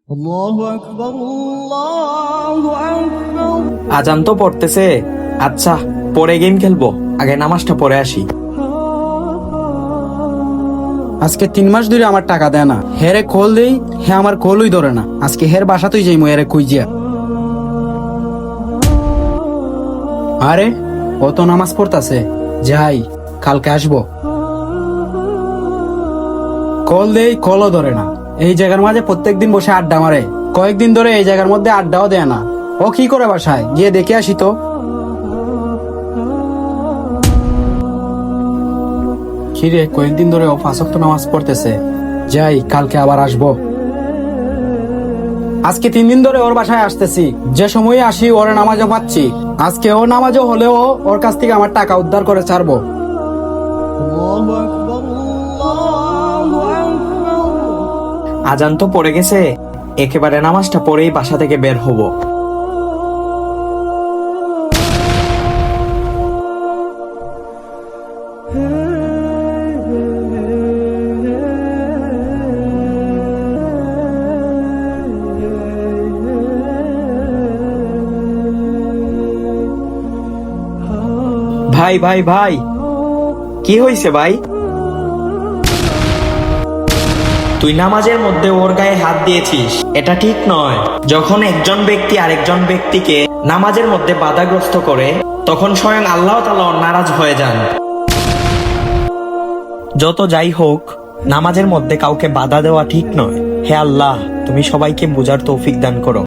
আল্লাহু আকবার, আল্লাহু আকবার। আজান তো পড়তেছে। আচ্ছা, পরে গেম খেলবো, আগে নামাজটা পড়ে আসি। আজকে 3 মাস ধরে আমার টাকা দেয় না। হেরে কল দেই, হে আমার কলই ধরে না। আজকে হের বাসাতেই যাইমু হেরে খুঁজিয়া। আরে ও তো নামাজ পড়তাছে, যাই কালকে আসবো। কল দেই, কলও ধরে না। এই জায়গার মাঝে প্রত্যেকদিন বসে আড্ডা মারে। কয়েকদিন ধরে এই জায়গার মধ্যে আড্ডাও দেয় না। ও কি করে বাসায় গিয়ে দেখে আসি তো। কিরে, কয়েকদিন ধরে ও 5 ওয়াক্ত নামাজ পড়তেছে, যাই কালকে আবার আসবো। আজকে 3 দিন ধরে ওর বাসায় আসতেছি, যে সময় আসি ওর নামাজও পাচ্ছি। আজকে ও নামাজও হলেও ওর কাছ থেকে আমার টাকা উদ্ধার করে ছাড়বো। আল্লাহু আকবার, আল্লাহু আকবার। আজান তো পড়ে গেছে, একেবারে নামাজটা পড়েই বাসা থেকে বের হব। ভাই ভাই ভাই, কি হয়েছে ভাই? তুই নামাজের মধ্যে ওর গায়ে হাত দিয়েছিস, এটা ঠিক নয়। যখন একজন ব্যক্তি আরেকজন ব্যক্তিকে নামাজের মধ্যে বাধাগ্রস্ত করে, তখন স্বয়ং আল্লাহ তাআলা নারাজ হয়ে যান। যত যাই হোক, নামাজের মধ্যে কাউকে বাধা দেওয়া ঠিক নয়। হে আল্লাহ, তুমি সবাইকে বুঝার তৌফিক দান করো।